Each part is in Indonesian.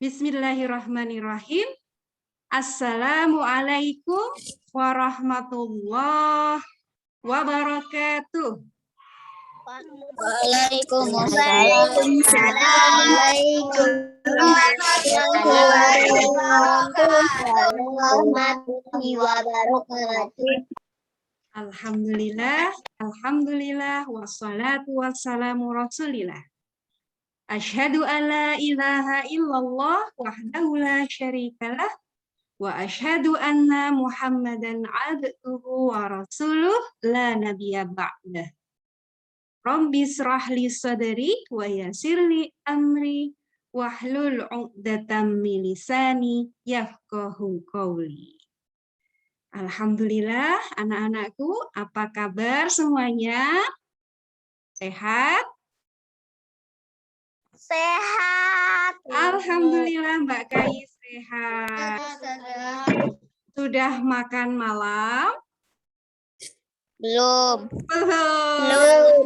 Bismillahirrahmanirrahim. Assalamualaikum warahmatullahi wabarakatuh. Waalaikumsalam. Alhamdulillah, alhamdulillah, wassalatu wassalamu rasulillah. Asyhadu an la ilaha illallah wahdahu la syarikalah wa asyhadu anna Muhammadan abduhu wa rasuluh la nabiyya ba'dah. Rabbi shrah li sadri wa yassir li amri wahlul 'uqdatam min lisani yafqahu qawli. Alhamdulillah, anak-anakku, apa kabar semuanya? Sehat? Sehat. Alhamdulillah Mbak Kai sehat. Sudah makan malam? Belum. Belum.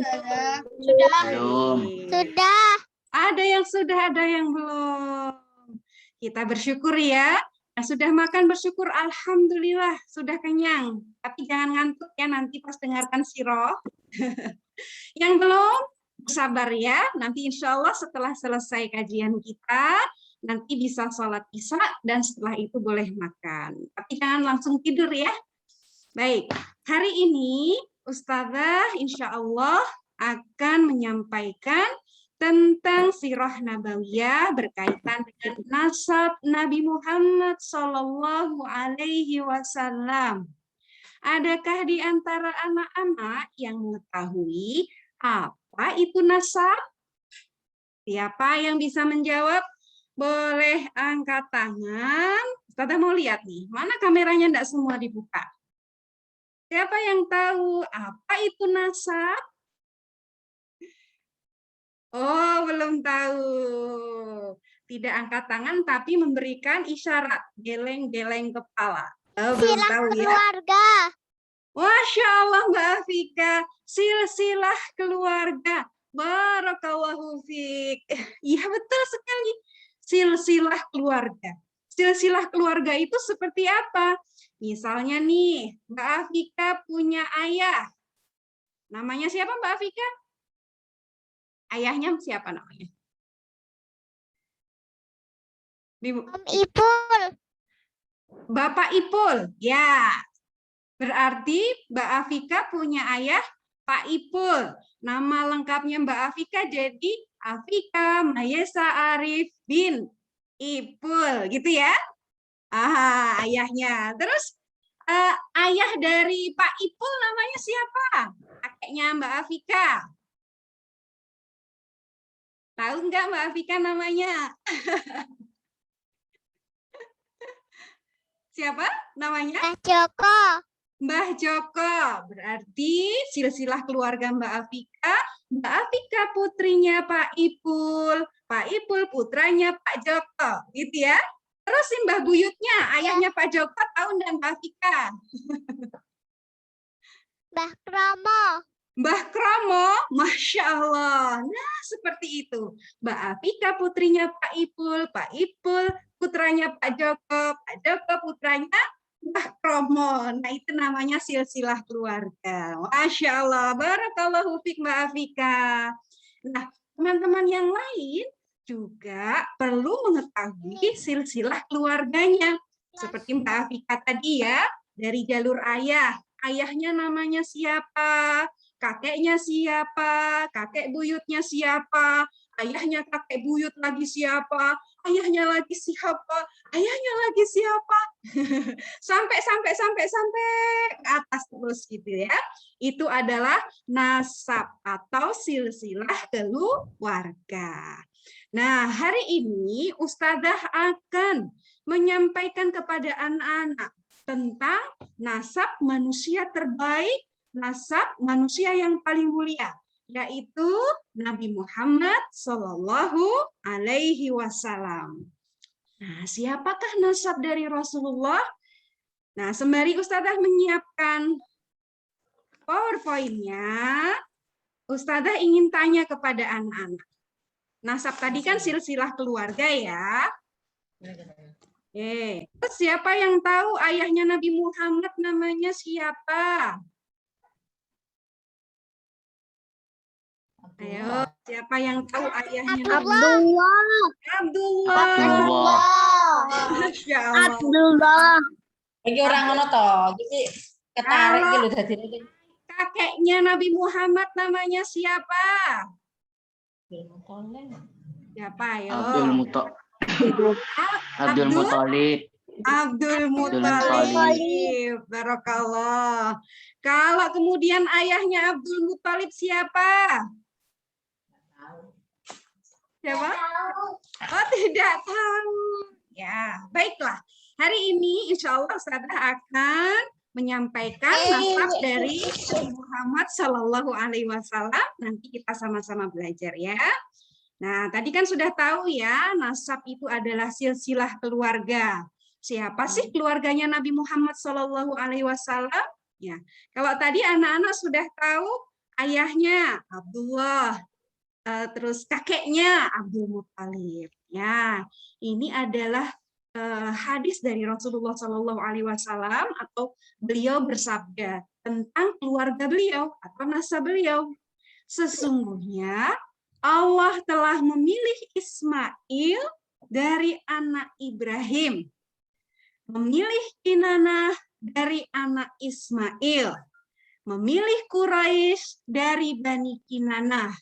Belum. Sudah. Ada yang sudah, ada yang belum. Kita bersyukur ya. Yang sudah makan bersyukur, alhamdulillah sudah kenyang. Tapi jangan ngantuk ya nanti pas dengarkan siroh. Yang belum, sabar ya. Nanti insya Allah setelah selesai kajian kita, nanti bisa sholat isya dan setelah itu boleh makan. Tapi jangan langsung tidur ya. Baik, hari ini Ustazah insya Allah akan menyampaikan tentang sirah nabawiyah berkaitan dengan nasab Nabi Muhammad Sallallahu Alaihi Wasallam. Adakah di antara anak-anak yang mengetahui apa itu nasab? Siapa yang bisa menjawab? Boleh angkat tangan. Ustazah mau lihat nih, mana kameranya enggak semua dibuka? Siapa yang tahu apa itu nasab? Oh, belum tahu. Tidak angkat tangan tapi memberikan isyarat, geleng-geleng kepala. Oh, belum tahu ya. Keluarga. Masya Allah Mbak Afika, silsilah keluarga. Barakallahu fiik. Iya betul sekali. Silsilah keluarga. Silsilah keluarga itu seperti apa? Misalnya nih, Mbak Afika punya ayah. Namanya siapa Mbak Afika? Ayahnya siapa namanya? Om Ipul. Bapak Ipul. Ya. Berarti Mbak Afika punya ayah Pak Ipul. Nama lengkapnya Mbak Afika jadi Afika Mayesa Arif bin Ipul. Gitu ya? Ah, ayahnya. Terus ayah dari Pak Ipul namanya siapa? Kakeknya Mbak Afika. Tahu nggak Mbak Afika namanya? Siapa namanya? Mbah Joko. Mbah Joko. Berarti silsilah keluarga Mbak Afika. Mbak Afika putrinya Pak Ipul. Pak Ipul putranya Pak Joko. Gitu ya. Terus si Mbah Buyutnya, ayahnya Pak Joko, tahu nggak Mbak Afika? Mbah Kromo. Mbah Kromo, Masya Allah. Nah, seperti itu. Mbak Afika putrinya Pak Ipul putranya Pak Joko putranya Mbah Kromo. Nah, itu namanya silsilah keluarga. Masya Allah. Barakallahu fiik Mbak Afika. Nah, teman-teman yang lain juga perlu mengetahui silsilah keluarganya. Seperti Mbak Afika tadi ya, dari jalur ayah. Ayahnya namanya siapa? Kakeknya siapa, kakek buyutnya siapa, ayahnya kakek buyut lagi siapa, ayahnya lagi siapa, ayahnya lagi siapa, sampai ke atas terus gitu ya. Itu adalah nasab atau silsilah keluarga. Nah, hari ini Ustazah akan menyampaikan kepada anak-anak tentang nasab manusia terbaik, nasab manusia yang paling mulia, yaitu Nabi Muhammad Shallallahu Alaihi Wasallam. Nah, siapakah nasab dari Rasulullah? Nah, sembari Ustazah menyiapkan PowerPoint-nya, Ustazah ingin tanya kepada anak-anak. Nasab tadi kan silsilah keluarga ya. Terus siapa yang tahu ayahnya Nabi Muhammad namanya siapa? Ayo, siapa yang tahu ayahnya Nabi? Abdullah. Masya Allah. Iki orang ngono to, iki ketarik iki lho dadi Kakeknya Nabi Muhammad namanya siapa? Siapa ayo? Abdul Muthalib. Abdul Muthalib. Barakallah. Kalau kemudian ayahnya Abdul Muthalib siapa? Siapa? Oh, tidak tahu. Ya, baiklah. Hari ini insya Allah Ustazah akan menyampaikan nasab dari Nabi Muhammad Shallallahu Alaihi Wasallam. Nanti kita sama-sama belajar ya. Nah, tadi kan sudah tahu ya, nasab itu adalah silsilah keluarga. Siapa sih keluarganya Nabi Muhammad Shallallahu Alaihi Wasallam? Ya, kalau tadi anak-anak sudah tahu ayahnya Abdullah, terus kakeknya Abdul Muthalib. Ya, ini adalah hadis dari Rasulullah Shallallahu Alaihi Wasallam atau beliau bersabda tentang keluarga beliau atau nasab beliau. Sesungguhnya Allah telah memilih Ismail dari anak Ibrahim, memilih Kinanah dari anak Ismail, memilih Quraisy dari Bani Kinanah,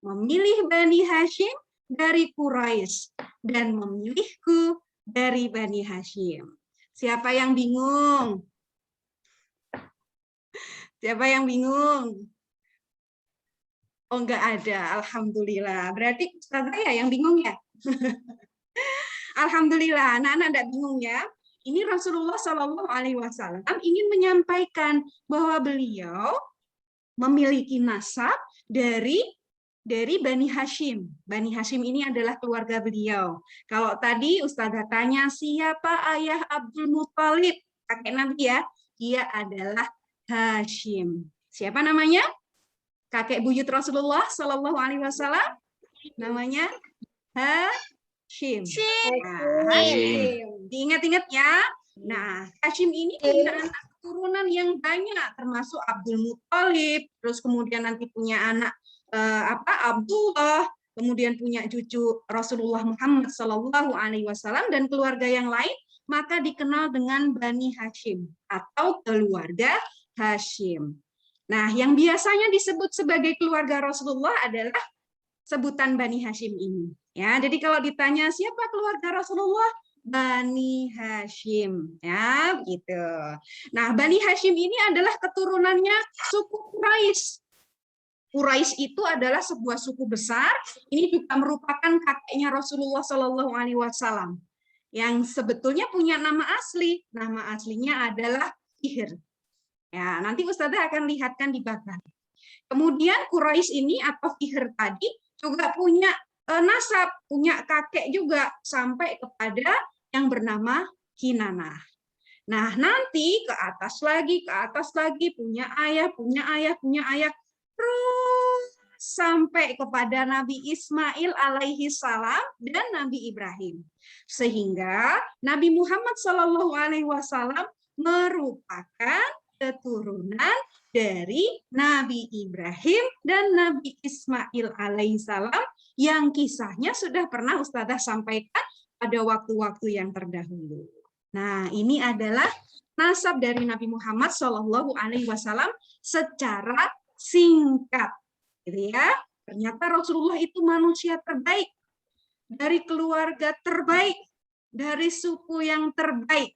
memilih Bani Hashim dari Quraisy, dan memilihku dari Bani Hashim. Siapa yang bingung? Siapa yang bingung? Oh, enggak ada. Alhamdulillah. Berarti Ustazah ya yang bingung ya? Alhamdulillah. Anak-anak enggak bingung ya. Ini Rasulullah Shallallahu Alaihi Wasallam ingin menyampaikan bahwa beliau memiliki nasab dari Bani Hashim. Bani Hashim ini adalah keluarga beliau. Kalau tadi Ustazah tanya siapa ayah Abdul Muthalib, kakek Nabi ya, dia adalah Hashim. Siapa namanya? Kakek buyut Rasulullah Shallallahu Alaihi Wasallam namanya Hashim. Nah, Hashim. Diingat-ingat ya. Nah, Hashim ini punya anak keturunan yang banyak, termasuk Abdul Muthalib. Terus kemudian nanti punya anak Abdullah. Kemudian punya cucu Rasulullah Muhammad Shallallahu Alaihi Wasallam dan keluarga yang lain, maka dikenal dengan Bani Hashim atau keluarga Hashim. Nah, yang biasanya disebut sebagai keluarga Rasulullah adalah sebutan Bani Hashim ini. Ya, jadi kalau ditanya siapa keluarga Rasulullah, Bani Hashim, ya, gitu. Nah, Bani Hashim ini adalah keturunannya suku Quraisy. Quraisy itu adalah sebuah suku besar. Ini juga merupakan kakeknya Rasulullah Shallallahu Alaihi Wasallam, yang sebetulnya punya nama asli. Nama aslinya adalah Fihr. Ya, nanti Ustazah akan lihatkan di belakang. Kemudian Quraisy ini atau Fihr tadi juga punya nasab, punya kakek juga sampai kepada yang bernama Kinanah. Nah, nanti ke atas lagi, punya ayah, terus sampai kepada Nabi Ismail alaihi salam dan Nabi Ibrahim. Sehingga Nabi Muhammad Shallallahu Alaihi Wasallam merupakan keturunan dari Nabi Ibrahim dan Nabi Ismail alaihissalam yang kisahnya sudah pernah Ustazah sampaikan pada waktu-waktu yang terdahulu. Nah, ini adalah nasab dari Nabi Muhammad Shallallahu Alaihi Wasallam secara singkat, gitu ya. Ternyata Rasulullah itu manusia terbaik, dari keluarga terbaik, dari suku yang terbaik,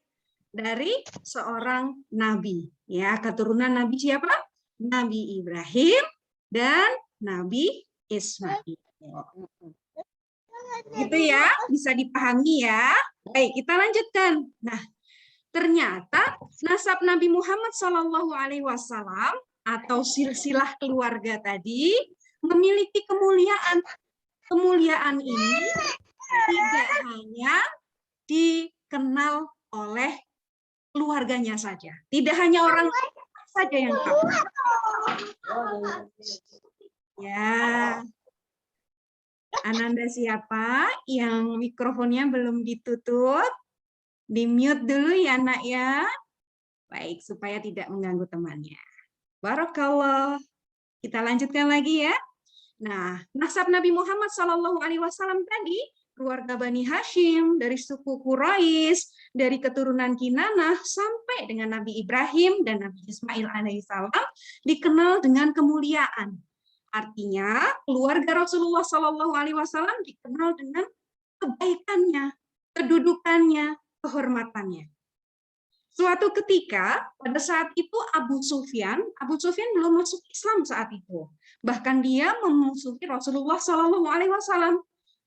dari seorang nabi, ya, keturunan Nabi siapa? Nabi Ibrahim dan Nabi Ismail. Gitu ya, bisa dipahami ya. Baik, kita lanjutkan. Nah, ternyata nasab Nabi Muhammad Shallallahu Alaihi Wasallam atau silsilah keluarga tadi memiliki kemuliaan. Kemuliaan ini tidak hanya dikenal oleh keluarganya saja, tidak hanya orang saja yang tahu. Ya, Ananda siapa yang mikrofonnya belum ditutup? Di-mute dulu ya, Nak ya. Baik, supaya tidak mengganggu temannya. Barakallah. Kita lanjutkan lagi ya. Nah, nasab Nabi Muhammad SAW tadi, keluarga Bani Hashim, dari suku Quraisy, dari keturunan Kinanah, sampai dengan Nabi Ibrahim dan Nabi Ismail alaihissalam, dikenal dengan kemuliaan. Artinya, keluarga Rasulullah SAW dikenal dengan kebaikannya, kedudukannya, kehormatannya. Suatu ketika, pada saat itu Abu Sufyan belum masuk Islam saat itu. Bahkan dia memusuhi Rasulullah SAW,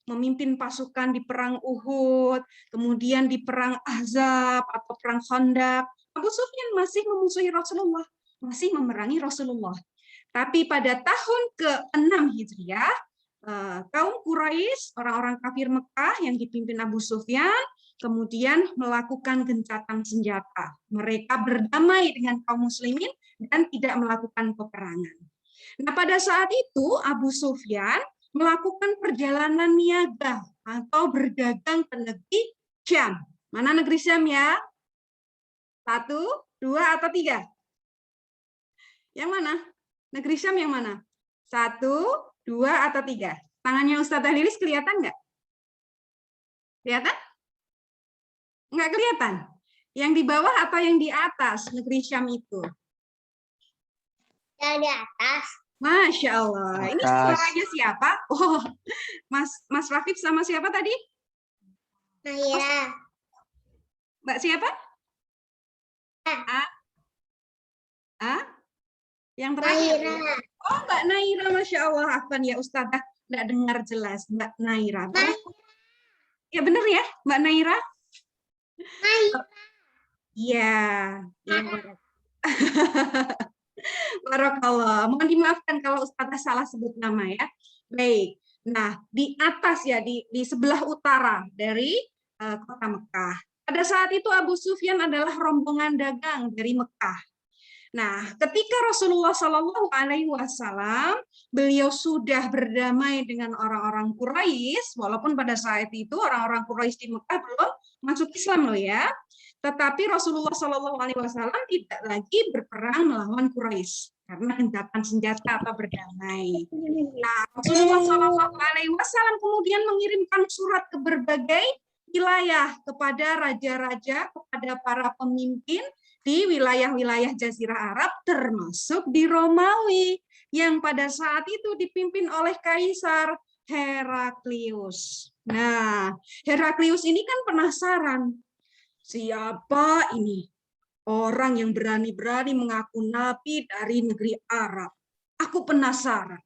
memimpin pasukan di perang Uhud, kemudian di perang Ahzab atau perang Khandaq. Abu Sufyan masih memusuhi Rasulullah, masih memerangi Rasulullah. Tapi pada tahun ke-6 Hijriah, kaum Quraisy, orang-orang kafir Mekah yang dipimpin Abu Sufyan, kemudian melakukan gencatan senjata. Mereka berdamai dengan kaum muslimin dan tidak melakukan peperangan. Nah, pada saat itu Abu Sufyan melakukan perjalanan niaga atau berdagang ke negeri Syam. Mana negeri Syam ya? 1, 2, atau 3? Yang mana? Negeri Syam yang mana? 1, 2, atau 3? Tangannya Ustazah Lilis kelihatan nggak? Kelihatan? Nggak kelihatan? Yang di bawah atau yang di atas negeri Syam itu? Yang di atas. Masya Allah. Ini suaranya siapa? Oh, Mas Rafif sama siapa tadi? Naira. Mbak siapa? Yang terakhir. Naira. Oh, Mbak Naira, Masya Allah. Afwan ya Ustazah, nggak dengar jelas. Mbak Naira. Ya benar ya, Mbak Naira? Iya. Barakallah. Mohon dimaafkan kalau Ustazah salah sebut nama ya. Baik. Nah, di atas ya, di sebelah utara dari kota Mekah. Pada saat itu Abu Sufyan adalah rombongan dagang dari Mekah. Nah, ketika Rasulullah SAW, beliau sudah berdamai dengan orang-orang Quraisy, walaupun pada saat itu orang-orang Quraisy di Mekah belum masuk Islam loh ya. Tetapi Rasulullah SAW tidak lagi berperang melawan Quraisy karena gencatan senjata atau berdamai. Nah, Rasulullah SAW kemudian mengirimkan surat ke berbagai wilayah kepada raja-raja, kepada para pemimpin di wilayah-wilayah Jazirah Arab, termasuk di Romawi, yang pada saat itu dipimpin oleh Kaisar Heraklius. Nah, Heraklius ini kan penasaran, siapa ini orang yang berani-berani mengaku nabi dari negeri Arab? Aku penasaran,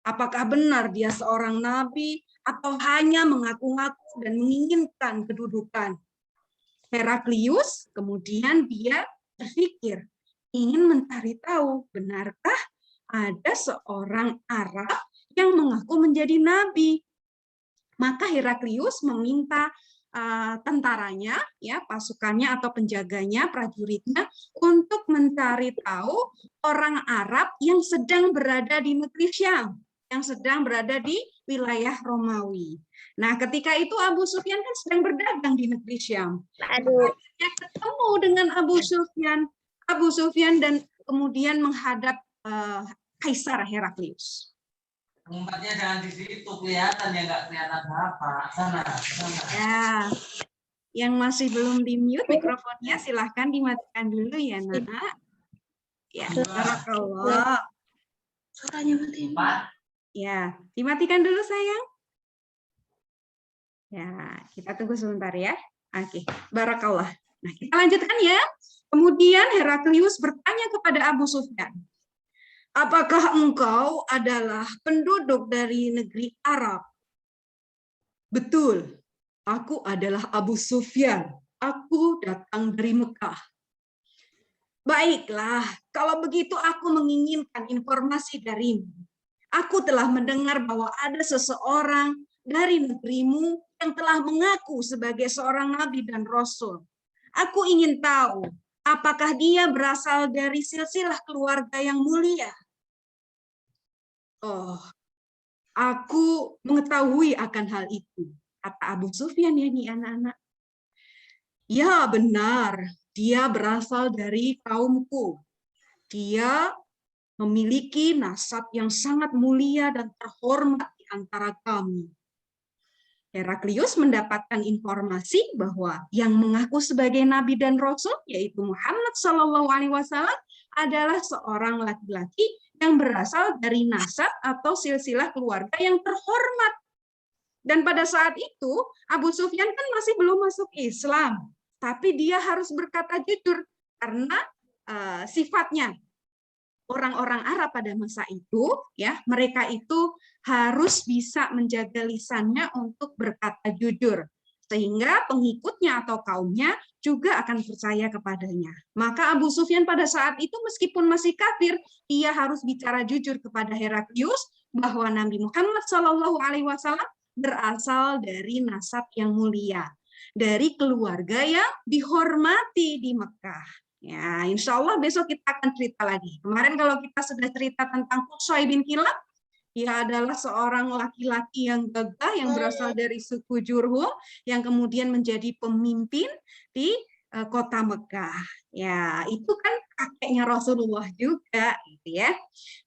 apakah benar dia seorang nabi atau hanya mengaku-ngaku dan menginginkan kedudukan? Heraklius kemudian dia berpikir, ingin mencari tahu, benarkah ada seorang Arab yang mengaku menjadi nabi? Maka Heraklius meminta tentaranya, ya pasukannya atau penjaganya, prajuritnya, untuk mencari tahu orang Arab yang sedang berada di negeri Syam, yang sedang berada di wilayah Romawi. Nah, ketika itu Abu Sufyan kan sedang berdagang di negeri Syam. Dia ketemu dengan Abu Sufyan dan kemudian menghadap Kaisar Heraklius. Ngumpetnya jangan di situ, kelihatan ya, nggak kelihatan apa. Sana. Ya, yang masih belum di-mute mikrofonnya silahkan dimatikan dulu ya, Nak. Ya, barakallah. Suaranya mati. Ya, dimatikan dulu sayang. Ya, kita tunggu sebentar ya. Oke, barakallah. Nah, kita lanjutkan ya. Kemudian Heraklius bertanya kepada Abu Sufyan, apakah engkau adalah penduduk dari negeri Arab? Betul, aku adalah Abu Sufyan. Aku datang dari Mekah. Baiklah, kalau begitu aku menginginkan informasi darimu. Aku telah mendengar bahwa ada seseorang dari negerimu yang telah mengaku sebagai seorang nabi dan rasul. Aku ingin tahu, apakah dia berasal dari silsilah keluarga yang mulia? Oh, Aku mengetahui akan hal itu, kata Abu Sufyan, ya nih anak-anak. Ya benar, dia berasal dari kaumku. Dia memiliki nasab yang sangat mulia dan terhormat di antara kami. Heraklius mendapatkan informasi bahwa yang mengaku sebagai nabi dan rasul, yaitu Muhammad SAW, adalah seorang laki-laki yang berasal dari nasab atau silsilah keluarga yang terhormat. Dan pada saat itu, Abu Sufyan kan masih belum masuk Islam, tapi dia harus berkata jujur karena sifatnya orang-orang Arab pada masa itu, ya, mereka itu harus bisa menjaga lisannya untuk berkata jujur, sehingga pengikutnya atau kaumnya juga akan percaya kepadanya. Maka Abu Sufyan pada saat itu meskipun masih kafir, ia harus bicara jujur kepada Heraklius bahwa Nabi Muhammad SAW berasal dari nasab yang mulia, dari keluarga yang dihormati di Mekah. Ya, insya Allah besok kita akan cerita lagi. Kemarin kalau kita sudah cerita tentang Qusay bin Kilab, dia adalah seorang laki-laki yang gagah yang berasal dari suku Jurhum yang kemudian menjadi pemimpin di kota Mekah. Ya, itu kan kakeknya Rasulullah juga, gitu ya.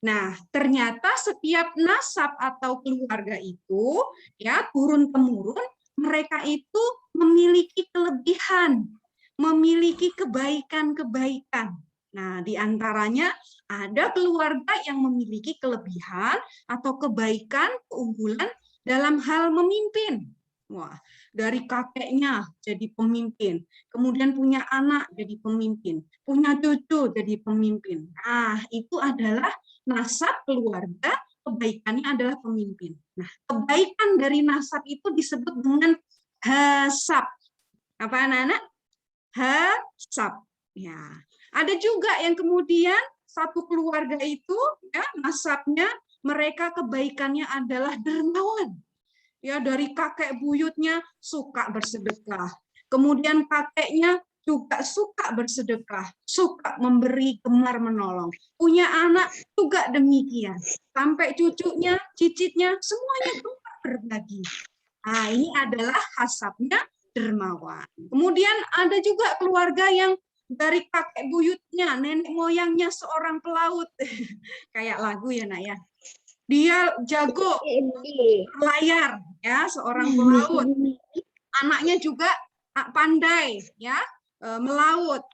Nah, ternyata setiap nasab atau keluarga itu, ya, turun temurun, mereka itu memiliki kelebihan, memiliki kebaikan-kebaikan. Nah, diantaranya ada keluarga yang memiliki kelebihan atau kebaikan, keunggulan dalam hal memimpin. Wah, dari kakeknya jadi pemimpin, kemudian punya anak jadi pemimpin, punya cucu jadi pemimpin. Nah, itu adalah nasab keluarga, kebaikannya adalah pemimpin. Nah, kebaikan dari nasab itu disebut dengan hasab. Apa anak-anak? Hasab. Ya. Ada juga yang kemudian satu keluarga itu, ya, nasabnya mereka kebaikannya adalah dermawan. Ya, dari kakek buyutnya suka bersedekah. Kemudian kakeknya juga suka bersedekah, suka memberi, gemar menolong. Punya anak juga demikian. Sampai cucunya, cicitnya, semuanya gemar berbagi. Nah, ini adalah hasabnya dermawan. Kemudian ada juga keluarga yang dari kakek buyutnya, nenek moyangnya seorang pelaut. Kayak lagu ya, Nak ya. Dia jago berlayar, ya, seorang pelaut. Anaknya juga pandai, ya, melaut.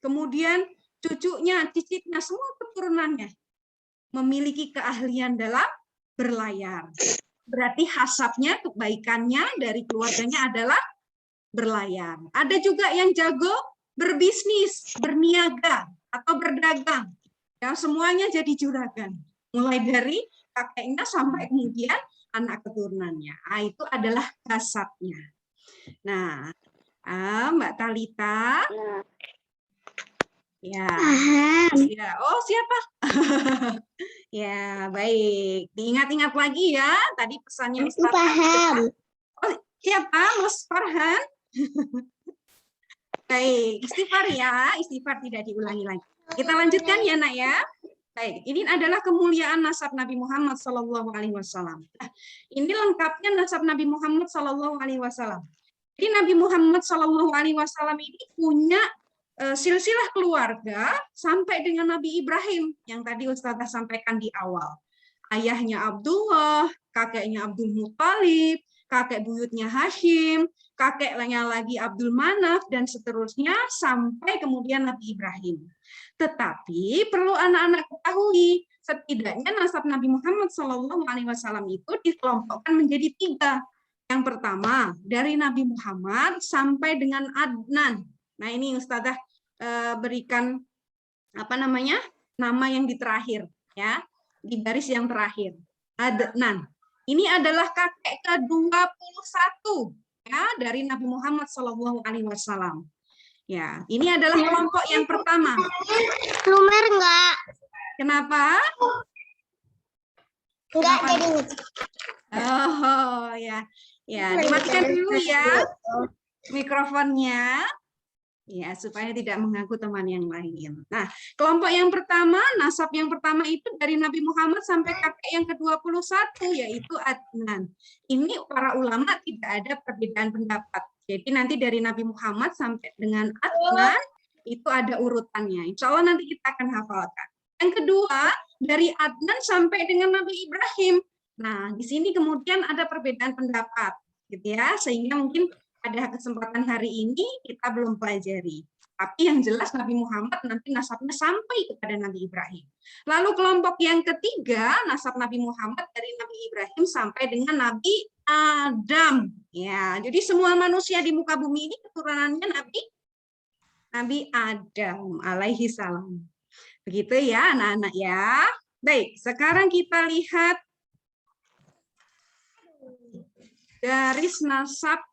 Kemudian cucunya, cicitnya, semua keturunannya memiliki keahlian dalam berlayar. Berarti hasabnya, kebaikannya dari keluarganya adalah berlayar. Ada juga yang jago berbisnis, berniaga, atau berdagang. Ya, semuanya jadi juragan. Mulai dari kakeknya sampai kemudian anak keturunannya. Nah, itu adalah hasabnya. Nah, Mbak Talita. Ya. Ya. Oh, siapa? Ya, baik. Diingat-ingat lagi ya. Tadi pesannya Aku paham. Oh, siapa? Mas Farhan? Baik, istighfar ya. Istighfar tidak diulangi lagi. Kita lanjutkan ya, Nak ya. Baik, ini adalah kemuliaan nasab Nabi Muhammad SAW. Nah, ini lengkapnya nasab Nabi Muhammad SAW. Jadi Nabi Muhammad SAW ini punya silsilah keluarga sampai dengan Nabi Ibrahim yang tadi Ustazah sampaikan di awal. Ayahnya Abdullah, kakeknya Abdul Muttalib, kakek buyutnya Hashim, kakeknya lagi Abdul Manaf, dan seterusnya sampai kemudian Nabi Ibrahim. Tetapi perlu anak-anak ketahui, setidaknya nasab Nabi Muhammad SAW itu dikelompokkan menjadi 3. Yang pertama, dari Nabi Muhammad sampai dengan Adnan. Nah, ini Ustazah berikan apa namanya? Nama yang di terakhir, ya. Di baris yang terakhir. Adnan. Ini adalah kakek ke-21 ya dari Nabi Muhammad SAW. Ya, ini adalah kelompok yang pertama. Lumer enggak? Kenapa? Enggak jadi. Oh, ya. Ya, dimatikan dulu ya mikrofonnya. Ya, supaya tidak mengaku teman yang lain. Nah, kelompok yang pertama, nasab yang pertama itu dari Nabi Muhammad sampai kakek yang ke-21, yaitu Adnan. Ini para ulama tidak ada perbedaan pendapat. Jadi nanti dari Nabi Muhammad sampai dengan Adnan, itu ada urutannya. Insya Allah nanti kita akan hafalkan. Yang kedua, dari Adnan sampai dengan Nabi Ibrahim. Nah, di sini kemudian ada perbedaan pendapat, gitu ya, sehingga mungkin pada kesempatan hari ini kita belum pelajari. Tapi yang jelas Nabi Muhammad nanti nasabnya sampai kepada Nabi Ibrahim. Lalu kelompok yang ketiga, nasab Nabi Muhammad dari Nabi Ibrahim sampai dengan Nabi Adam. Ya, jadi semua manusia di muka bumi ini keturunannya Nabi Adam alaihi salam. Begitu ya anak-anak ya. Baik, sekarang kita lihat garis nasab.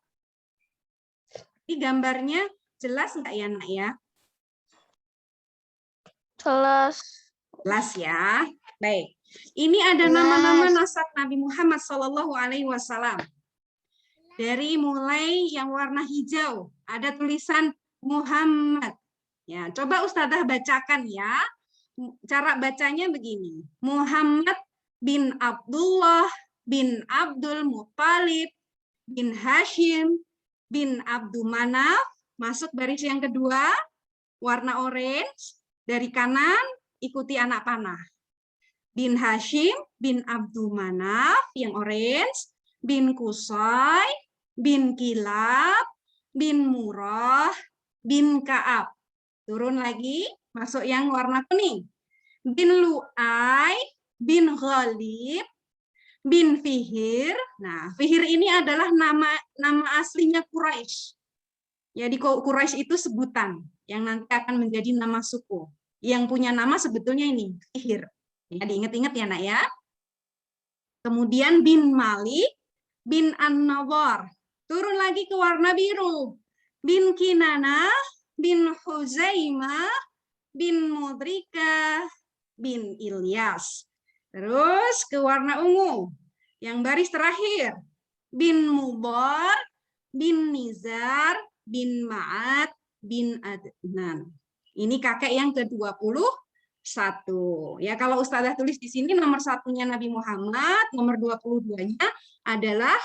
Ini gambarnya jelas nggak ya, Nak ya? Jelas. Jelas ya. Baik. Ini ada nama-nama nasab Nabi Muhammad SAW. Dari mulai yang warna hijau, ada tulisan Muhammad. Ya, coba Ustazah bacakan ya. Cara bacanya begini. Muhammad bin Abdullah bin Abdul Muttalib bin Hashim bin Abdul Manaf, masuk baris yang kedua, warna orange, dari kanan ikuti anak panah. Bin Hashim bin Abdul Manaf, yang orange, bin Qusay, bin Kilab, bin Murrah, bin Ka'ab. Turun lagi, masuk yang warna kuning. Bin Lu'ay, bin Ghalib, bin Fihir. Nah, Fihir ini adalah nama aslinya Quraisy. Jadi Quraisy itu sebutan yang nanti akan menjadi nama suku. Yang punya nama sebetulnya ini Fihir. Ya, diingat-ingat ya, Nak ya. Kemudian bin Malik, bin An-Nawar. Turun lagi ke warna biru. Bin Kinanah, bin Huzaimah, bin Mudrika, bin Ilyas. Terus ke warna ungu, yang baris terakhir, bin Mubar, bin Nizar, bin Ma'ad, bin Adnan. Ini kakek yang ke-21. Ya, kalau Ustazah tulis di sini nomor 1-nya Nabi Muhammad, nomor 22-nya adalah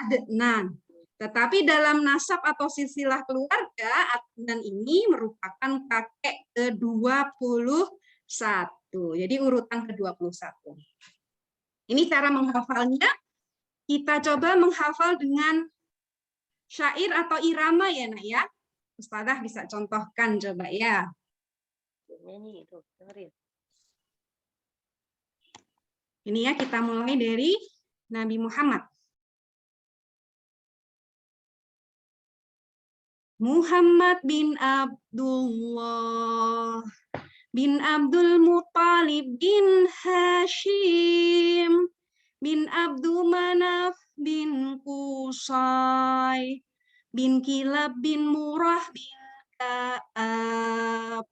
Adnan. Tetapi dalam nasab atau silsilah keluarga, Adnan ini merupakan kakek ke-21. Jadi urutan ke-21. Ini cara menghafalnya. Kita coba menghafal dengan syair atau irama ya, Nak ya. Ustazah bisa contohkan coba ya. Ini ya, kita mulai dari Nabi Muhammad. Muhammad bin Abdullah bin Abdul Muttalib bin Hashim bin Abdul Manaf bin Qusay bin Kilab bin Murrah bin Ka'ab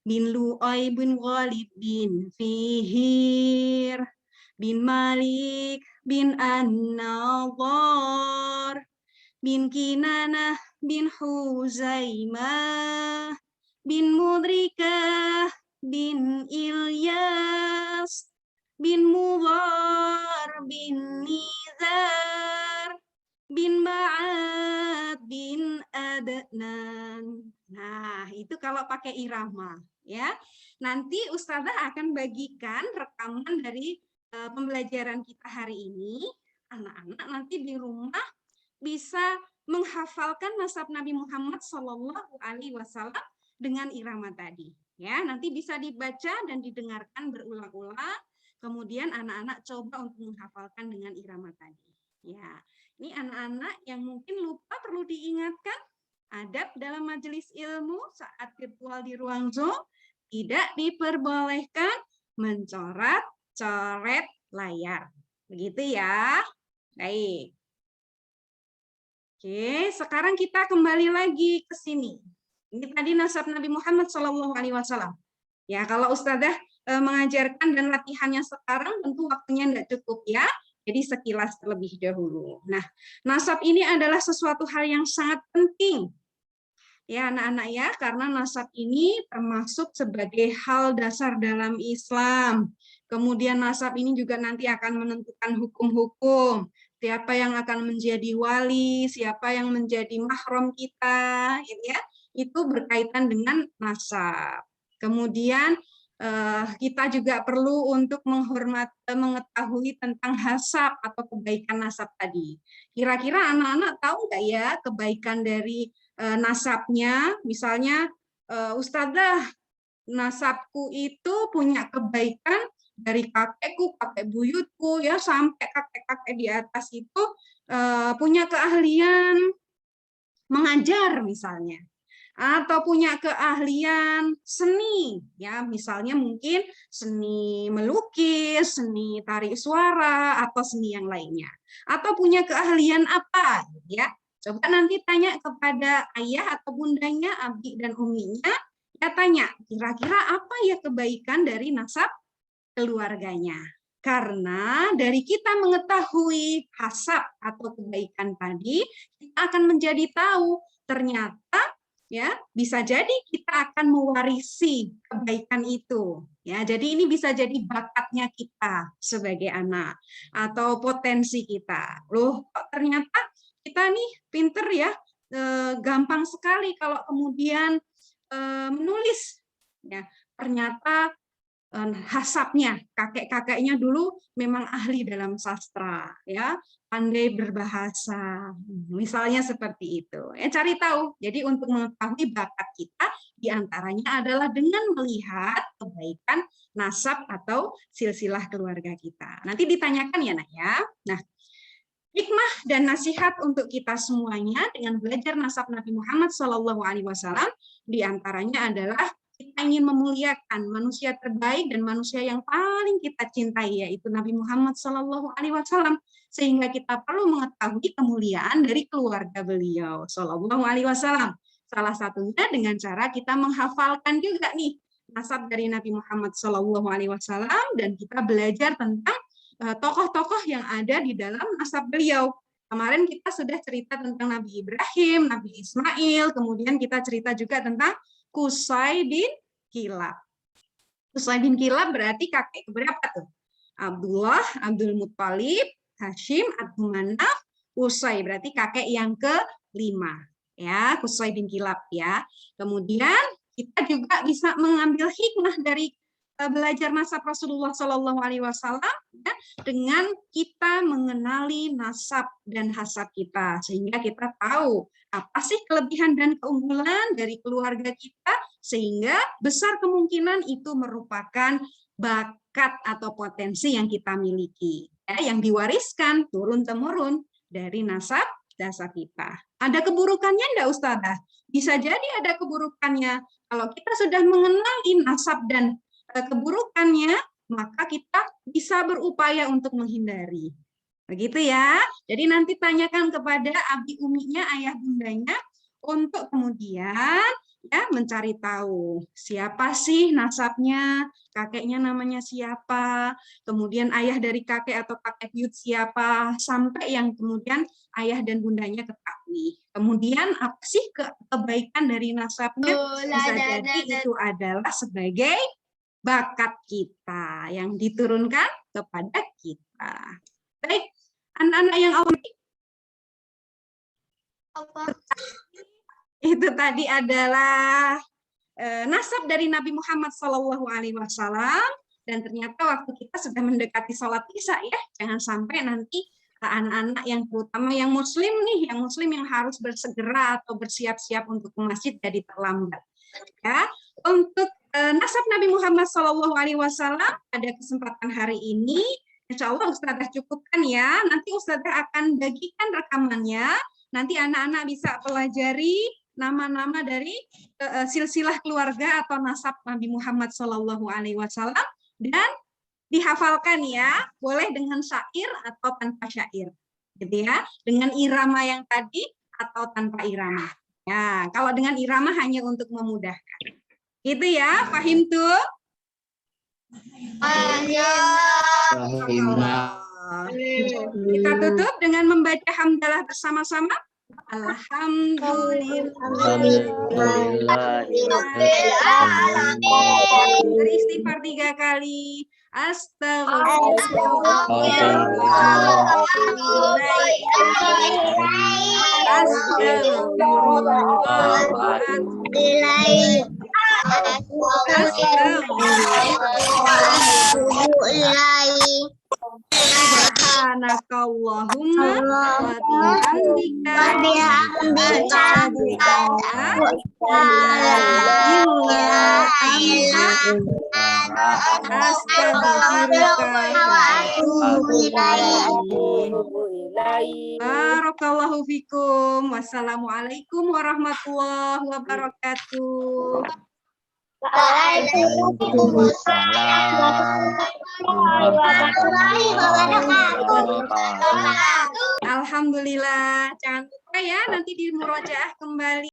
bin Lu'ay bin Ghalib bin Fihir bin Malik bin An-Nadhar bin Kinanah bin Huzaimah bin Mudrikah bin Ilyas bin Mudhar bin Nizar bin Ma'ad bin Adnan. Nah, itu kalau pakai irama ya. Nanti Ustazah akan bagikan rekaman dari pembelajaran kita hari ini. Anak-anak nanti di rumah bisa menghafalkan nasab Nabi Muhammad SAW dengan irama tadi. Ya, nanti bisa dibaca dan didengarkan berulang-ulang. Kemudian anak-anak coba untuk menghafalkan dengan irama tadi. Ya, ini anak-anak yang mungkin lupa perlu diingatkan. Adab dalam majelis ilmu saat virtual di ruang Zoom tidak diperbolehkan mencoret-coret layar. Begitu ya. Baik. Oke, sekarang kita kembali lagi ke sini. Ini tadi nasab Nabi Muhammad SAW. Ya, kalau Ustazah mengajarkan dan latihannya sekarang, tentu waktunya tidak cukup ya. Jadi sekilas terlebih dahulu. Nah, nasab ini adalah sesuatu hal yang sangat penting. Ya anak-anak ya, karena nasab ini termasuk sebagai hal dasar dalam Islam. Kemudian nasab ini juga nanti akan menentukan hukum-hukum. Siapa yang akan menjadi wali, siapa yang menjadi mahram kita, gitu ya. Itu berkaitan dengan nasab. Kemudian kita juga perlu untuk mengetahui tentang hasab atau kebaikan nasab tadi. Kira-kira anak-anak tahu nggak ya kebaikan dari nasabnya, misalnya Ustazah, nasabku itu punya kebaikan dari kakekku, kakek buyutku ya sampai kakek-kakek di atas itu punya keahlian mengajar misalnya, atau punya keahlian seni ya, misalnya mungkin seni melukis, seni tarik suara atau seni yang lainnya, atau punya keahlian apa ya. Coba nanti tanya kepada ayah atau bundanya, abi dan uminya, ya tanya kira-kira apa ya kebaikan dari nasab keluarganya. Karena dari kita mengetahui hasab atau kebaikan tadi, kita akan menjadi tahu ternyata ya bisa jadi kita akan mewarisi kebaikan itu. Ya, jadi ini bisa jadi bakatnya kita sebagai anak atau potensi kita. Loh, kok ternyata kita nih pinter ya, gampang sekali kalau kemudian menulis. Ya, ternyata hasabnya, kakek-kakeknya dulu memang ahli dalam sastra, ya, pandai berbahasa, misalnya seperti itu. Cari tahu. Jadi untuk mengetahui bakat kita, diantaranya adalah dengan melihat kebaikan nasab atau silsilah keluarga kita. Nanti ditanyakan ya, Nak ya. Nah, hikmah dan nasihat untuk kita semuanya dengan belajar nasab Nabi Muhammad SAW diantaranya adalah kita ingin memuliakan manusia terbaik dan manusia yang paling kita cintai, yaitu Nabi Muhammad SAW, sehingga kita perlu mengetahui kemuliaan dari keluarga beliau SAW. Salah satunya dengan cara kita menghafalkan juga nih nasab dari Nabi Muhammad SAW dan kita belajar tentang tokoh-tokoh yang ada di dalam nasab beliau. Kemarin kita sudah cerita tentang Nabi Ibrahim, Nabi Ismail, kemudian kita cerita juga tentang Qusay bin Kilab. Qusay bin Kilab berarti kakek keberapa tuh? Abdullah, Abdul Muttalib, Hashim, Abdul Manaf, Qusay berarti kakek yang kelima. Ya, Qusay bin Kilab ya. Kemudian kita juga bisa mengambil hikmah dari belajar nasab Rasulullah SAW ya, dengan kita mengenali nasab dan hasab kita, sehingga kita tahu apa sih kelebihan dan keunggulan dari keluarga kita, sehingga besar kemungkinan itu merupakan bakat atau potensi yang kita miliki, ya, yang diwariskan turun-temurun dari nasab dasar kita. Ada keburukannya enggak, Ustazah? Bisa jadi ada keburukannya. Kalau kita sudah mengenali nasab dan keburukannya, maka kita bisa berupaya untuk menghindari. Begitu ya. Jadi nanti tanyakan kepada abi uminya, ayah bundanya, untuk kemudian ya mencari tahu siapa sih nasabnya, kakeknya namanya siapa, kemudian ayah dari kakek atau kakek buyut siapa, sampai yang kemudian ayah dan bundanya ketahui. Kemudian apa sih kebaikan dari nasabnya? Bisa jadi itu adalah sebagai bakat kita yang diturunkan kepada kita. Baik, anak-anak yang awal itu tadi adalah nasab dari Nabi Muhammad SAW, dan ternyata waktu kita sudah mendekati sholat isya ya, jangan sampai nanti anak-anak yang terutama yang muslim nih, yang muslim yang harus bersegera atau bersiap-siap untuk ke masjid jadi terlambat. Ya, untuk nasab Nabi Muhammad SAW pada kesempatan hari ini, insya Allah Ustazah cukupkan ya. Nanti Ustazah akan bagikan rekamannya. Nanti anak-anak bisa pelajari nama-nama dari silsilah keluarga atau nasab Nabi Muhammad SAW dan dihafalkan ya. Boleh dengan syair atau tanpa syair, gitu ya. Dengan irama yang tadi atau tanpa irama. Ya, kalau dengan irama hanya untuk memudahkan. Gitu ya, paham tuh? Kita tutup dengan membaca hamdalah bersama-sama. Alhamdulillah. Beristighfar 3 kali. Subhanakallahumma wa bihamdika asyhadu an la ilaha illa anta astaghfiruka wa atubu ilaik. Barakallahu fikum. Wassalamualaikum warahmatullahi wabarakatuh. Alhamdulillah. Jangan lupa ya nanti di murojaah kembali.